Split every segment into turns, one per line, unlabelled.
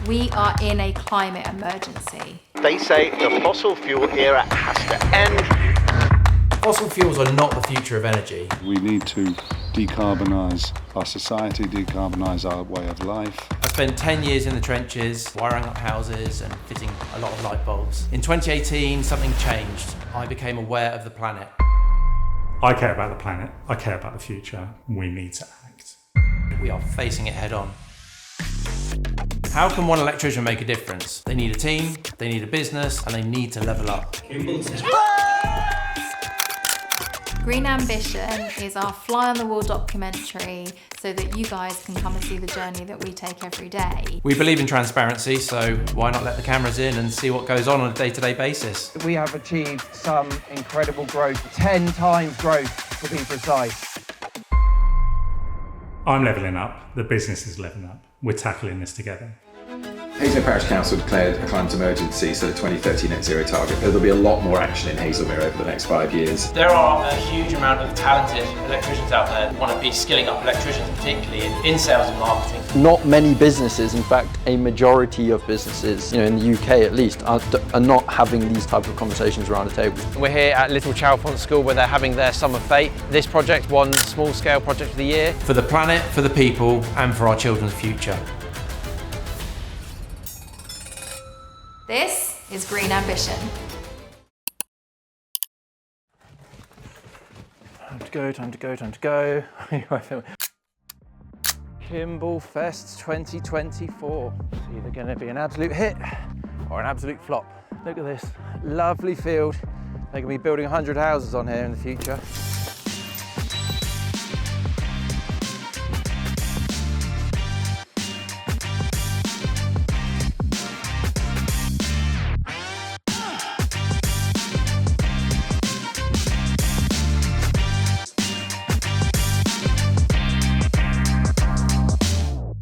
We are in a climate emergency.
They say the fossil fuel era has to end.
Fossil fuels are not the future of energy.
We need to decarbonise our society, decarbonise our way of life.
I spent 10 years in the trenches, wiring up houses and fitting a lot of light bulbs. In 2018, something changed. I became aware of the planet.
I care about the planet, I care about the future, we need to act.
We are facing it head on. How can one electrician make a difference? They need a team, they need a business, and they need to level up.
Green Ambition is our fly-on-the-wall documentary so that you guys can come and see the journey that we take every day.
We believe in transparency, so why not let the cameras in and see what goes on a day-to-day basis?
We have achieved some incredible growth, 10 times growth to be precise.
I'm levelling up, the business is levelling up, we're tackling this together.
Haslemere Parish Council declared a climate emergency, so the 2030 net zero target. There'll be a lot more action in Haslemere over the next 5 years.
There are a huge amount of talented electricians out there who want to be skilling up electricians, particularly in sales and marketing.
Not many businesses, in fact, a majority of businesses, in the UK at least, are not having these type of conversations around a table.
We're here at Little Chalfont School where they're having their summer fete. This project won Small Scale Project of the Year.
For the planet, for the people, and for our children's future.
This is Green Ambition.
Time to go, time to go, time to go. Kimble Fest 2024. It's either going to be an absolute hit or an absolute flop. Look at this lovely field. They're going to be building 100 houses on here in the future.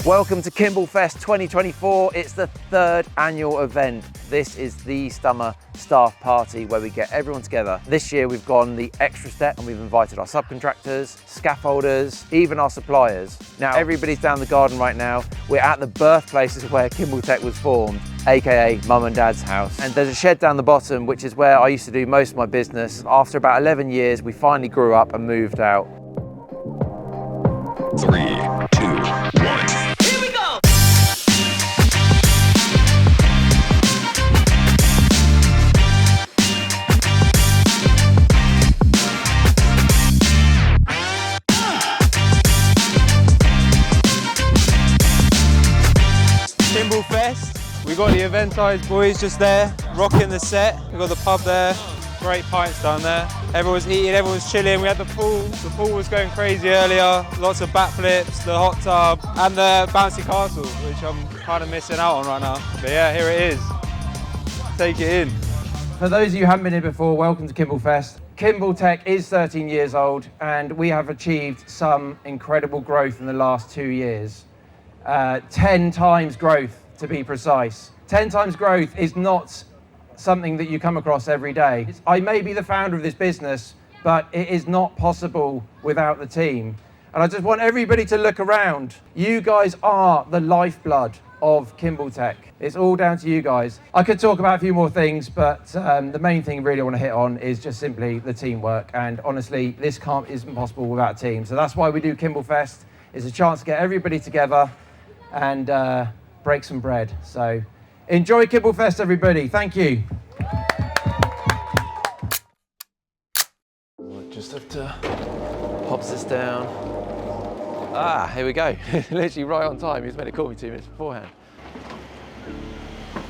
Welcome to Kimble Fest 2024. It's the third annual event. This is the summer staff party where we get everyone together. This year we've gone the extra step and we've invited our subcontractors, scaffolders, even our suppliers. Now everybody's down the garden right now. We're at the birthplaces where Kimbletech was formed, aka Mum and Dad's house. And there's a shed down the bottom, which is where I used to do most of my business. After about 11 years, we finally grew up and moved out.
3, 2, 1.
Kimble Fest. We got the Eventize boys just there, rocking the set. We got the pub there, great pints down there. Everyone's eating, everyone's chilling. We had the pool. The pool was going crazy earlier. Lots of backflips, the hot tub, and the bouncy castle, which I'm kind of missing out on right now. But yeah, here it is. Take it in.
For those of you who haven't been here before, welcome to Kimble Fest. Kimbletech is 13 years old and we have achieved some incredible growth in the last 2 years. 10 times growth to be precise. 10 times growth is not something that you come across every day. I may be the founder of this business, but it is not possible without the team. And I just want everybody to look around. You guys are the lifeblood of Kimbletech. It's all down to you guys. I could talk about a few more things, but the main thing really I want to hit on is just simply the teamwork. And honestly, this isn't possible without a team. So that's why we do Kimble Fest. It's a chance to get everybody together and break some bread. So enjoy Kimble Fest, everybody. Thank you.
Just have to pop this down. Here we go. Literally right on time. He was meant to call me 2 minutes beforehand.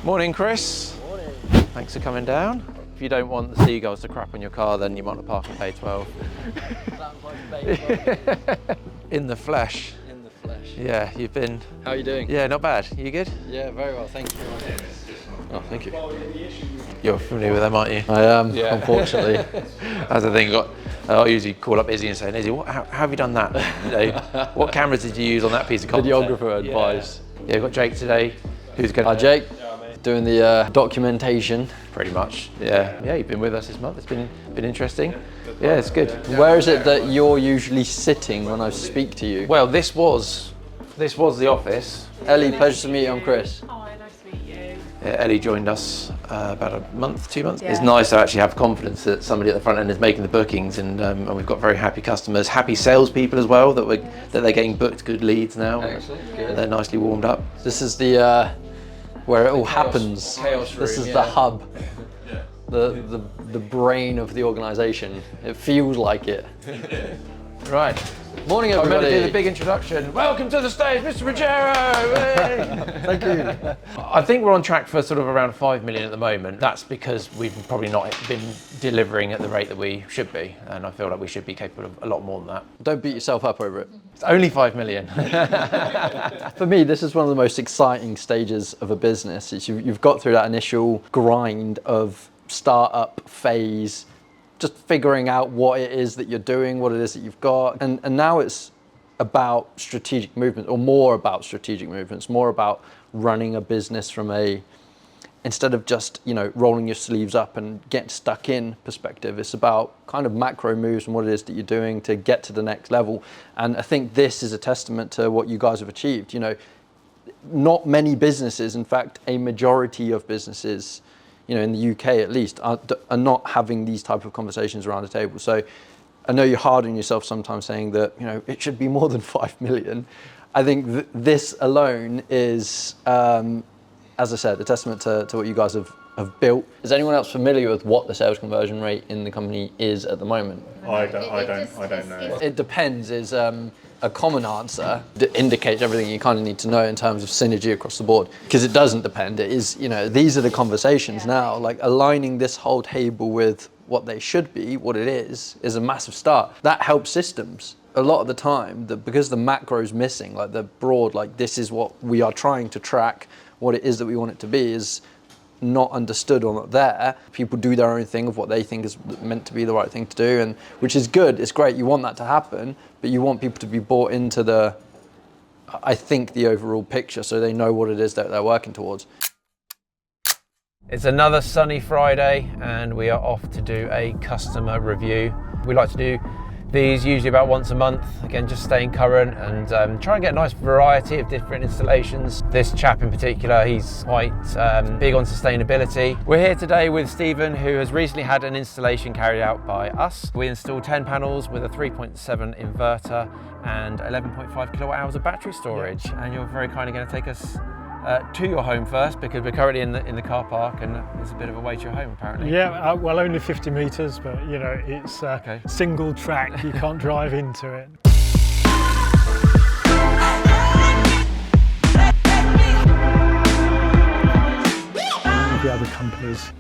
Morning, Chris.
Morning.
Thanks for coming down. If you don't want the seagulls to crap on your car, then you might not park and pay 12.
Sounds like a baby.
In the flesh.
In the flesh.
Yeah, you've been...
How are you doing?
Yeah, not bad. You good?
Yeah, very well, thank you.
Oh, thank you. You're familiar with them, aren't you?
I am, unfortunately.
That's the thing. I usually call up Izzy and say, Izzy, how have you done that? What cameras did you use on that piece of content?
Videographer advice.
Yeah, we've got Jake today, who's going to...
Hi, Jake. Doing the documentation.
Pretty much, yeah. Yeah, you've been with us this month. It's been interesting. Yeah, it's good.
Where is it that you're usually sitting when I speak to you?
Well, this was the office.
Ellie, pleasure to meet you. I'm Chris.
Hi, nice
Ellie joined us about a month, 2 months.
Yeah.
It's nice to actually have confidence that somebody at the front end is making the bookings, and we've got very happy customers, happy salespeople as well, that they're getting booked good leads now.
Excellent, good.
They're nicely warmed up.
This is the where it all happens.
Chaos
This
room,
is the hub, the brain of the organisation. It feels like it.
Right.
Morning,
I'm
everybody.
going to do the big introduction. Welcome to the stage, Mr. Ruggiero.
Thank you.
I think we're on track for sort of around 5 million at the moment. That's because we've probably not been delivering at the rate that we should be, and I feel like we should be capable of a lot more than that.
Don't beat yourself up over it.
It's only 5 million.
For me, this is one of the most exciting stages of a business. It's you've got through that initial grind of startup phase, just figuring out what it is that you're doing, what it is that you've got. And now it's about strategic movement, or more about strategic movements, more about running a business from instead of just, rolling your sleeves up and get stuck in perspective. It's about kind of macro moves and what it is that you're doing to get to the next level. And I think this is a testament to what you guys have achieved. Not many businesses, in fact, a majority of businesses, in the UK at least, are not having these type of conversations around the table. So I know you're hard on yourself sometimes saying that, it should be more than 5 million. I think this alone is, as I said, a testament to what you guys have built. Is anyone else familiar with what the sales conversion rate in the company is at the moment?
I don't know.
It depends is a common answer that indicates everything you kind of need to know in terms of synergy across the board. Because it doesn't depend. It is, these are the conversations now. Like aligning this whole table with what they should be, what it is a massive start. That helps systems. A lot of the time, because the macro is missing, like the broad, like this is what we are trying to track, what it is that we want it to be is not understood or not there. People do their own thing of what they think is meant to be the right thing to do, and which is good, it's great, you want that to happen, but you want people to be bought into the overall picture so they know what it is that they're working towards.
It's another sunny Friday and we are off to do a customer review. We like to do these usually about once a month, again just staying current and try and get a nice variety of different installations. This chap in particular, he's quite big on sustainability. We're here today with Stephen, who has recently had an installation carried out by us. We installed 10 panels with a 3.7 inverter and 11.5 kilowatt hours of battery storage, and you're very kindly going to take us to your home first, because we're currently in the car park and there's a bit of a way to your home apparently.
Yeah, well, only 50 metres, but it's okay. Single track, you can't drive into it. The other companies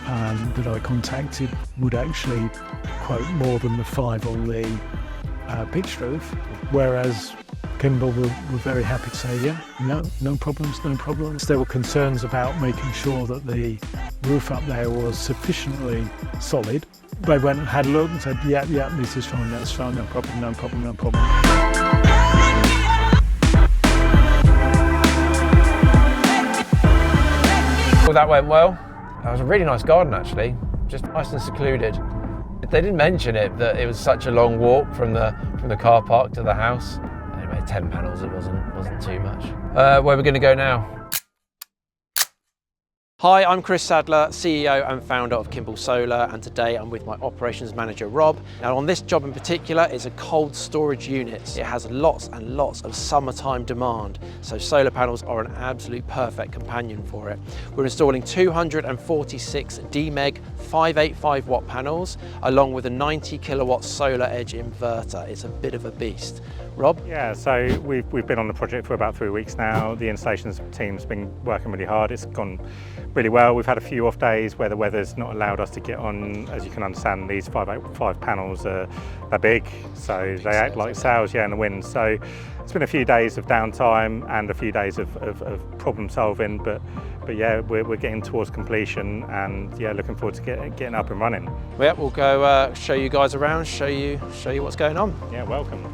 that I contacted would actually quote more than the 5 on the pitch roof, whereas Kimble were very happy to say, yeah, no problems, no problems. There were concerns about making sure that the roof up there was sufficiently solid. They went and had a look and said, yeah, this is fine, that's fine, no problem, no problem, no problem.
Well, that went well. That was a really nice garden actually, just nice and secluded. They didn't mention it, that it was such a long walk from the car park to the house. 10 panels, it wasn't too much. Where are we going to go now? Hi, I'm Chris Sadler, CEO and founder of Kimble Solar, and today I'm with my operations manager Rob. Now on this job in particular, it's a cold storage unit. It has lots and lots of summertime demand, so solar panels are an absolute perfect companion for it. We're installing 246 DMEG 585 watt panels, along with a 90 kilowatt solar edge inverter. It's a bit of a beast. Rob?
Yeah, so we've been on the project for about 3 weeks now. The installations team's been working really hard. It's gone really well. We've had a few off days where the weather's not allowed us to get on. As you can understand, these 585 panels are big, so they act like sails, in the wind. So it's been a few days of downtime and a few days of problem solving, but yeah, we're getting towards completion, and yeah, looking forward to getting up and running.
Yeah, we'll go show you guys around, show you what's going on.
Yeah, welcome.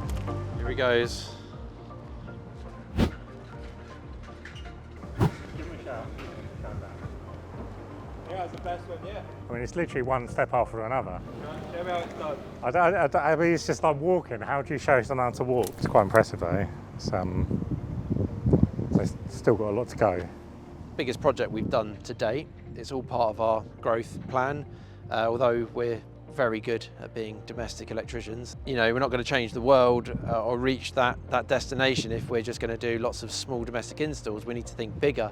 Here he goes.
I mean, it's literally one step after another. I mean, it's just like walking. How do you show someone how to walk? It's quite impressive, though. It's still got a lot to go.
biggest project we've done to date. It's all part of our growth plan, although we're very good at being domestic electricians. You know, we're not going to change the world or reach that destination if we're just going to do lots of small domestic installs. We need to think bigger.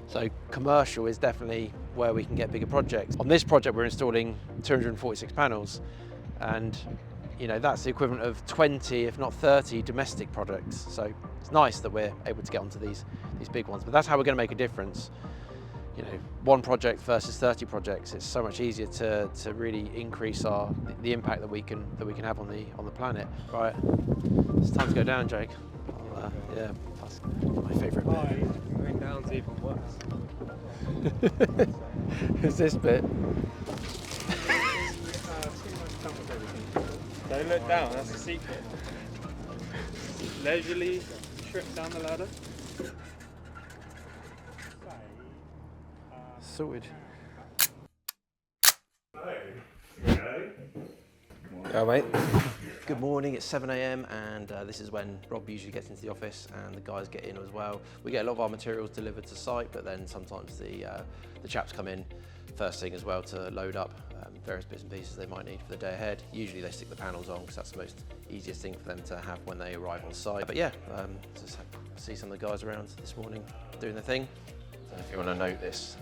So commercial is definitely where we can get bigger projects. On this project, we're installing 246 panels, and you know, that's the equivalent of 20, if not 30 domestic projects. So it's nice that we're able to get onto these big ones, but that's how we're going to make a difference. You know, one project versus 30 projects, it's so much easier to really increase the impact that we can have on the planet. Right, it's time to go down, Jake. Yeah, that's my favourite bit.
Going down's even worse.
It's this bit.
Don't look down, that's the secret. Leisurely trip down the ladder.
Sorted.
Go, mate.
Good morning, it's 7 AM and this is when Rob usually gets into the office and the guys get in as well. We get a lot of our materials delivered to site, but then sometimes the chaps come in first thing as well to load up various bits and pieces they might need for the day ahead. Usually they stick the panels on because that's the most easiest thing for them to have when they arrive on site. But yeah, just see some of the guys around this morning doing their thing. I don't know if you want to note this.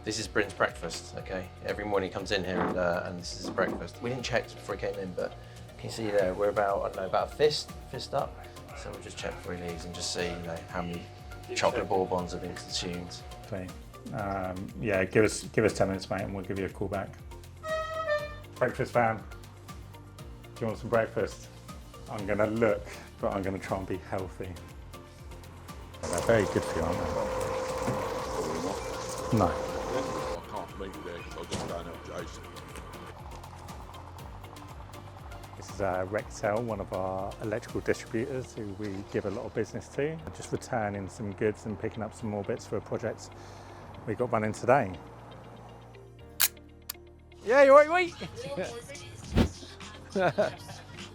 This is Bryn's breakfast, okay? Every morning he comes in here and this is his breakfast. We didn't check before he came in, but can you see there, we're about, I don't know, about a fist up. So we'll just check before he leaves and just see, you know, how many chocolate bonbons have been consumed.
Clean. Yeah, give us 10 minutes, mate, and we'll give you a call back. Breakfast fam. Do you want some breakfast? I'm gonna look, but I'm gonna try and be healthy. They're very good for you, aren't they? No.
I can't meet you there because I've just done it, Jason.
This is Rexel, one of our electrical distributors who we give a lot of business to. Just returning some goods and picking up some more bits for a project we got running today.
Yeah, you alright, wait?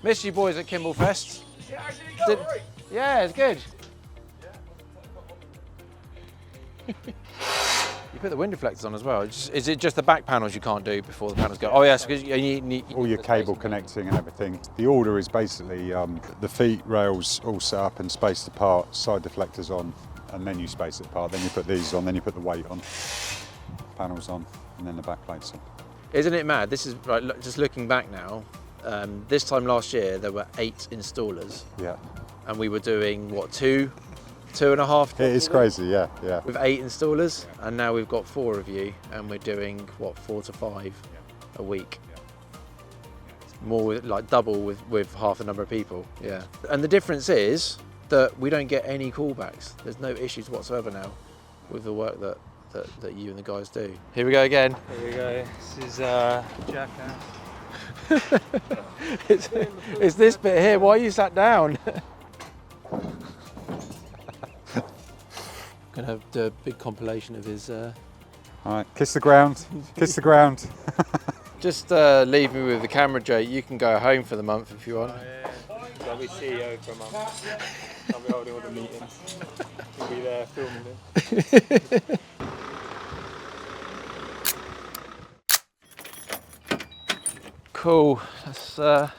Missed you boys at Kimble Fest. Yeah, it's good. You put the wind deflectors on as well. Is it just the back panels you can't do before the panels go? Oh yes, because you need
all your cable connecting and everything. The order is basically the feet rails all set up and spaced apart, side deflectors on, and then you space it apart. Then you put these on, then you put the weight on, panels on, and then the back plates on.
Isn't it mad? This is right. Just looking back now. This time last year there were 8 installers.
Yeah.
And we were doing what, 2.5?
It is crazy, yeah.
With 8 installers, and now we've got 4 of you, and we're doing what, 4 to 5 a week. More like double with half the number of people. Yeah. And the difference is that we don't get any callbacks. There's no issues whatsoever now with the work that you and the guys do. Here we go again.
Here we go. This is Jackass.
it's this bit here. Why are you sat down? Gonna have a big compilation of his.
All right, kiss the ground. Kiss the ground.
Just leave me with the camera, Jake. You can go home for the month if you want.
Oh, yeah. I'll be CEO for a month. I'll be holding all the meetings. You'll be there filming it.
Cool. Let's go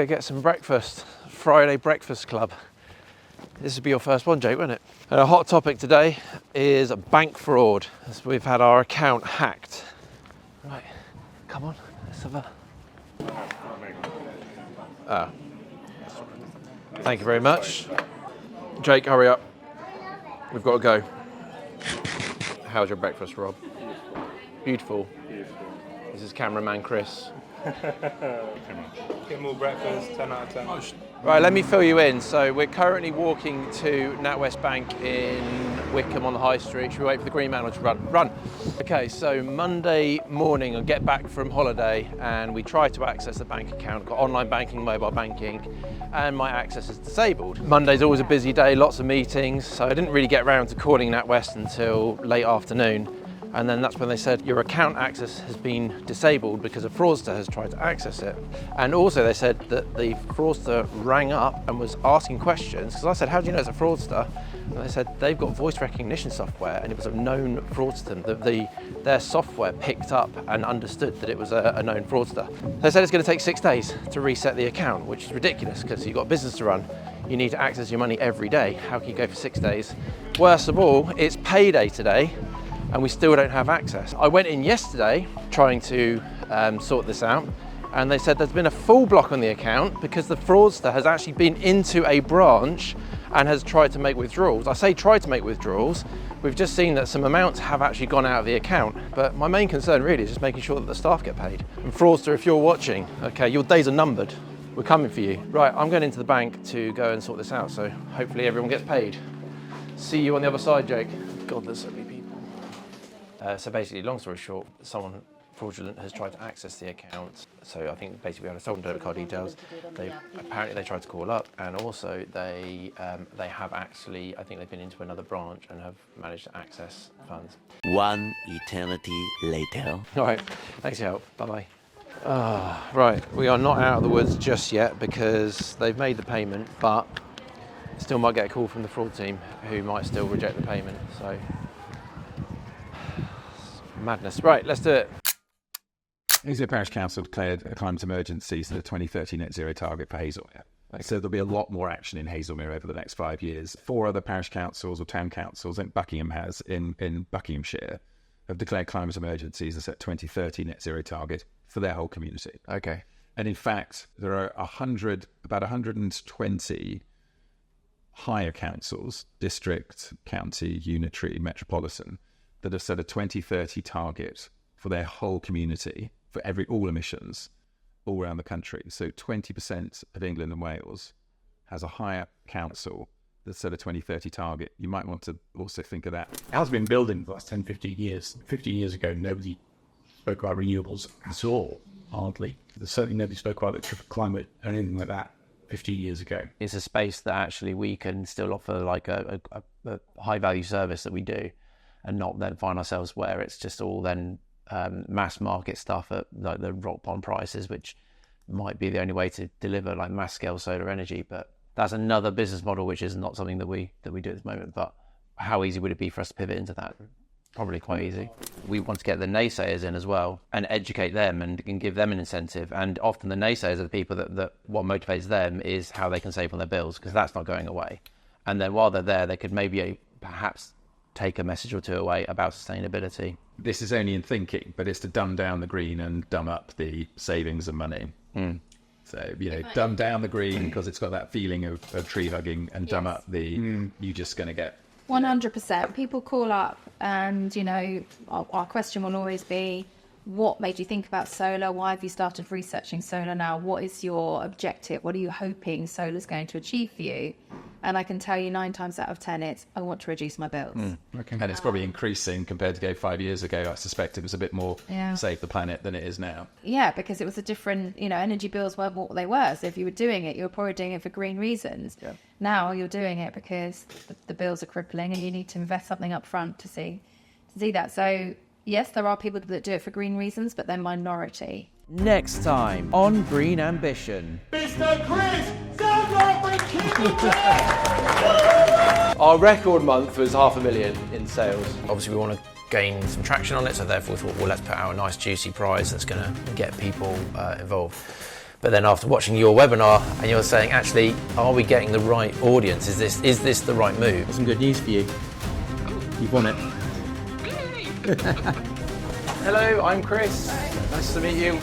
get some breakfast. Friday breakfast club. This would be your first one, Jake, wouldn't it? And a hot topic today is bank fraud, as we've had our account hacked. Right, come on, let's have a... Thank you very much. Jake, hurry up. We've got to go. How's your breakfast, Rob? Beautiful. This is cameraman Chris.
Kimble breakfast, 10 out of 10.
Right, let me fill you in. So we're currently walking to NatWest Bank in Wycombe on the High Street. Should we wait for the green man or just run? Run! Okay, so Monday morning I get back from holiday and we try to access the bank account. Got online banking, mobile banking, and my access is disabled. Monday's always a busy day, lots of meetings, so I didn't really get around to calling NatWest until late afternoon. And then that's when they said your account access has been disabled because a fraudster has tried to access it. And also they said that the fraudster rang up and was asking questions, because I said, how do you know it's a fraudster? And they said they've got voice recognition software and it was a known fraudster. Their software picked up and understood that it was a known fraudster. They said it's going to take 6 days to reset the account, which is ridiculous because you've got a business to run. You need to access your money every day. How can you go for 6 days? Worst of all, it's payday today and we still don't have access. I went in yesterday trying to sort this out, and they said there's been a full block on the account because the fraudster has actually been into a branch and has tried to make withdrawals. I say tried to make withdrawals. We've just seen that some amounts have actually gone out of the account, but my main concern really is just making sure that the staff get paid. And fraudster, if you're watching, okay, your days are numbered. We're coming for you. Right, I'm going into the bank to go and sort this out, so hopefully everyone gets paid. See you on the other side, Jake. God, there's so many people. So basically, long story short, someone fraudulent has tried to access the account. So I think basically we had stolen debit card details. Apparently they tried to call up, and also they have actually, I think they've been into another branch and have managed to access funds.
One eternity later.
All right, thanks for your help. Bye-bye. Right, we are not out of the woods just yet because they've made the payment, but still might get a call from the fraud team who might still reject the payment. So madness. Right, let's do it.
Hazelmere Parish Council declared a climate emergency, so the 2030 net zero target for Hazelmere. So there'll be a lot more action in Hazelmere over the next 5 years. 4 other parish councils or town councils, I think Buckingham has in Buckinghamshire, have declared climate emergencies as a 2030 net zero target for their whole community.
Okay.
And in fact, there are about 120 higher councils, district, county, unitary, metropolitan, that have set a 2030 target for their whole community, for all emissions, all around the country. So 20% of England and Wales has a higher council that set a 2030 target. You might want to also think of that.
It has been building for the last 10, 15 years. 15 years ago, nobody spoke about renewables at all, hardly. There's certainly nobody spoke about the climate or anything like that 15 years ago.
It's a space that actually we can still offer like a high value service that we do, and not then find ourselves where it's just all then mass market stuff at like the rock bottom prices, which might be the only way to deliver like mass scale solar energy. But that's another business model which is not something that we do at this moment. But how easy would it be for us to pivot into that? Probably quite easy. We want to get the naysayers in as well and educate them and give them an incentive. And often the naysayers are the people that what motivates them is how they can save on their bills, because that's not going away. And then while they're there, they could maybe perhaps take a message or two away about sustainability.
This is only in thinking, but it's to dumb down the green and dumb up the savings of money. So, dumb down the green because it's got that feeling of tree hugging, and dumb up the you're just going to get.
100%. People call up and, our question will always be, what made you think about solar? Why have you started researching solar now? What is your objective? What are you hoping solar's going to achieve for you? And I can tell you 9 times out of 10, it's, I want to reduce my bills.
Okay. And it's probably increasing compared to 5 years ago. I suspect it was a bit more save the planet than it is now.
Yeah, because it was a different, energy bills weren't what they were. So if you were doing it, you were probably doing it for green reasons. Yeah. Now you're doing it because the bills are crippling and you need to invest something up front to see that. So yes, there are people that do it for green reasons, but they're minority.
Next time on Green Ambition.
Mr. Chris Sadler from Kimbletech!
Our record month was 500,000 in sales. Obviously we want to gain some traction on it, so therefore we thought, well, let's put out a nice juicy prize that's going to get people involved. But then after watching your webinar and you're saying, actually, are we getting the right audience? Is this the right move?
Some good news for you. You've won it.
Hello, I'm Chris. Nice to meet you.